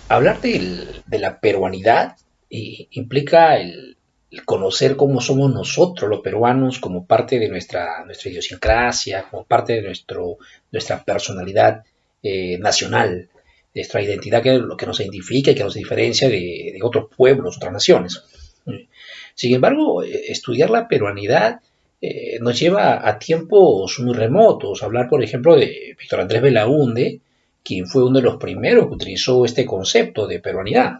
Hablar de la peruanidad implica el conocer cómo somos nosotros los peruanos como parte de nuestra idiosincrasia, como parte de nuestra personalidad nacional, nuestra identidad, que es lo que nos identifica y que nos diferencia de otros pueblos, otras naciones. Sin embargo, estudiar la peruanidad nos lleva a tiempos muy remotos. Hablar, por ejemplo, de Víctor Andrés Belaúnde, quien fue uno de los primeros que utilizó este concepto de peruanidad.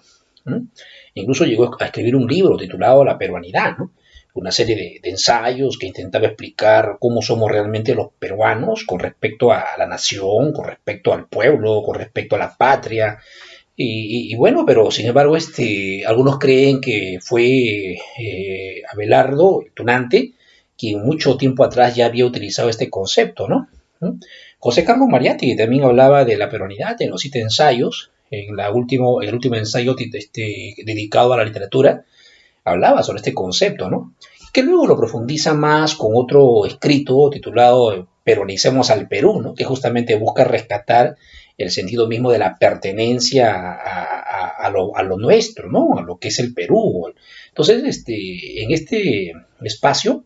¿No? Incluso llegó a escribir un libro titulado La peruanidad, ¿no? Una serie de ensayos que intentaba explicar cómo somos realmente los peruanos con respecto a la nación, con respecto al pueblo, con respecto a la patria. Bueno, pero sin embargo, algunos creen que fue Abelardo Tunante quien mucho tiempo atrás ya había utilizado este concepto, ¿no? José Carlos Mariatti también hablaba de la peronidad en los 7 ensayos, el último ensayo dedicado a la literatura, hablaba sobre este concepto, ¿no? Que luego lo profundiza más con otro escrito titulado Peronicemos al Perú, ¿no? Que justamente busca rescatar el sentido mismo de la pertenencia a lo nuestro, ¿no? A lo que es el Perú. Entonces, en este espacio,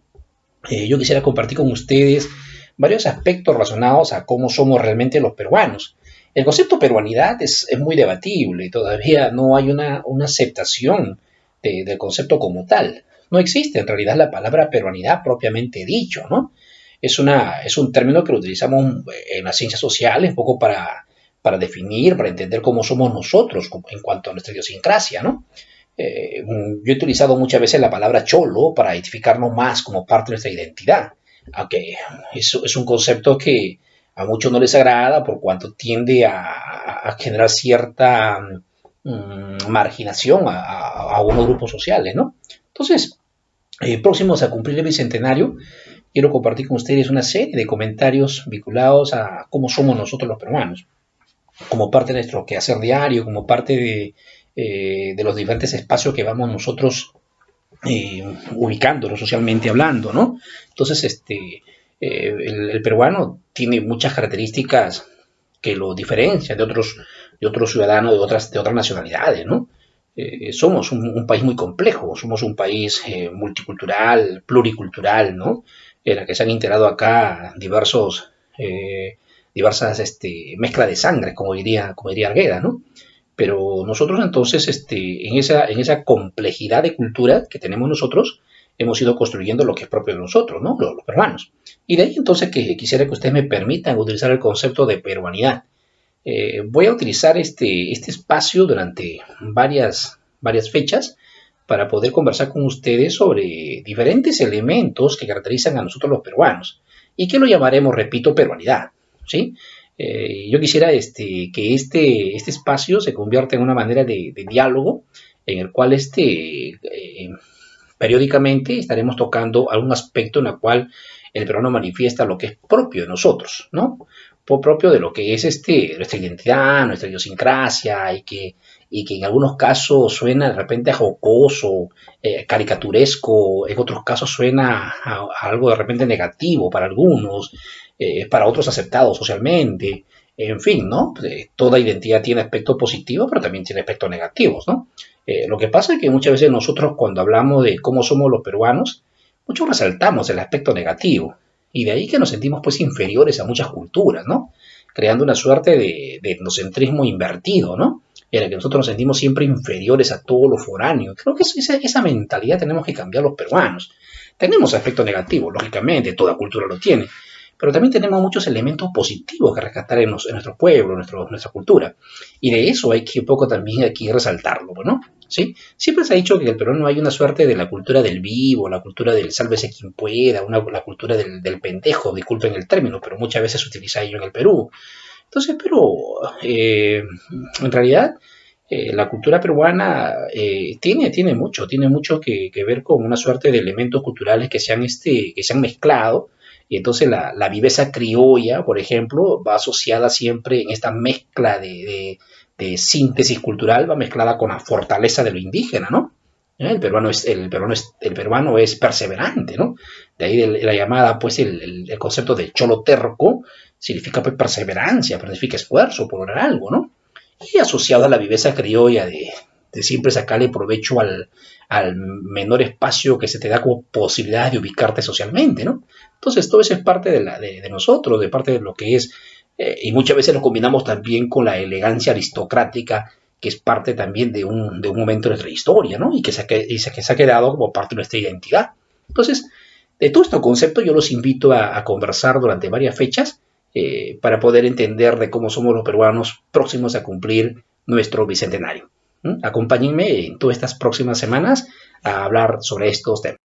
yo quisiera compartir con ustedes varios aspectos relacionados a cómo somos realmente los peruanos. El concepto peruanidad es muy debatible, todavía no hay una aceptación del concepto como tal. No existe en realidad la palabra peruanidad propiamente dicho, ¿no? Es un término que lo utilizamos en las ciencias sociales, un poco para definir, para entender cómo somos nosotros en cuanto a nuestra idiosincrasia, ¿no? Yo he utilizado muchas veces la palabra cholo para identificarnos más como parte de nuestra identidad, aunque es un concepto que a muchos no les agrada por cuanto tiende a generar cierta marginación a unos grupos sociales, ¿no? Entonces, próximos a cumplir el bicentenario, quiero compartir con ustedes una serie de comentarios vinculados a cómo somos nosotros los peruanos, como parte de nuestro quehacer diario, como parte de los diferentes espacios que vamos nosotros ubicándonos socialmente hablando, ¿no? Entonces, el peruano tiene muchas características que lo diferencian de otros ciudadanos de otras nacionalidades, ¿no? Somos un país muy complejo, somos un país multicultural, pluricultural, ¿no? En la que se han integrado acá diversas mezcla de sangre, como diría Argueda, ¿no? Pero nosotros entonces, en esa complejidad de cultura que tenemos nosotros, hemos ido construyendo lo que es propio de nosotros, ¿no? Los peruanos. Y de ahí entonces que quisiera que ustedes me permitan utilizar el concepto de peruanidad. Voy a utilizar este espacio durante varias fechas para poder conversar con ustedes sobre diferentes elementos que caracterizan a nosotros los peruanos y que lo llamaremos, repito, peruanidad, ¿sí? Yo quisiera que este espacio se convierta en una manera de diálogo en el cual periódicamente estaremos tocando algún aspecto en el cual el peruano manifiesta lo que es propio de nosotros, ¿no? Propio de lo que es nuestra identidad, nuestra idiosincrasia y que en algunos casos suena de repente a jocoso, caricaturesco, en otros casos suena a algo de repente negativo para algunos, para otros aceptado socialmente, en fin, ¿no? Toda identidad tiene aspectos positivos, pero también tiene aspectos negativos, ¿no? Lo que pasa es que muchas veces nosotros cuando hablamos de cómo somos los peruanos, muchos resaltamos el aspecto negativo, y de ahí que nos sentimos pues inferiores a muchas culturas, ¿no? Creando una suerte de etnocentrismo invertido, ¿no? En el que nosotros nos sentimos siempre inferiores a todo lo foráneo. Creo que esa mentalidad tenemos que cambiar los peruanos. Tenemos aspectos negativos, lógicamente, toda cultura lo tiene, pero también tenemos muchos elementos positivos que rescatar en nuestro pueblo, nuestra cultura. Y de eso hay que un poco también aquí resaltarlo, ¿no? ¿Sí? Siempre se ha dicho que en el Perú no hay una suerte de la cultura del vivo, la cultura del sálvese quien pueda, la cultura del pendejo, disculpen el término, pero muchas veces se utiliza ello en el Perú. Entonces, en realidad, la cultura peruana tiene mucho que ver con una suerte de elementos culturales que se han mezclado, y entonces la viveza criolla, por ejemplo, va asociada siempre en esta mezcla de síntesis cultural, va mezclada con la fortaleza de lo indígena, ¿no? El peruano es perseverante, ¿no? De ahí la llamada, pues, el concepto de cholo terco significa pues perseverancia, significa esfuerzo por lograr algo, ¿no? y asociado a la viveza criolla de siempre sacarle provecho al menor espacio que se te da como posibilidad de ubicarte socialmente, ¿no? Entonces todo eso es parte de nosotros, de parte de lo que es, y muchas veces lo combinamos también con la elegancia aristocrática, que es parte también de un momento de nuestra historia, ¿no? Y que se ha quedado como parte de nuestra identidad. Entonces, de todos estos conceptos yo los invito a conversar durante varias fechas para poder entender de cómo somos los peruanos próximos a cumplir nuestro bicentenario. Acompáñenme en todas estas próximas semanas a hablar sobre estos temas.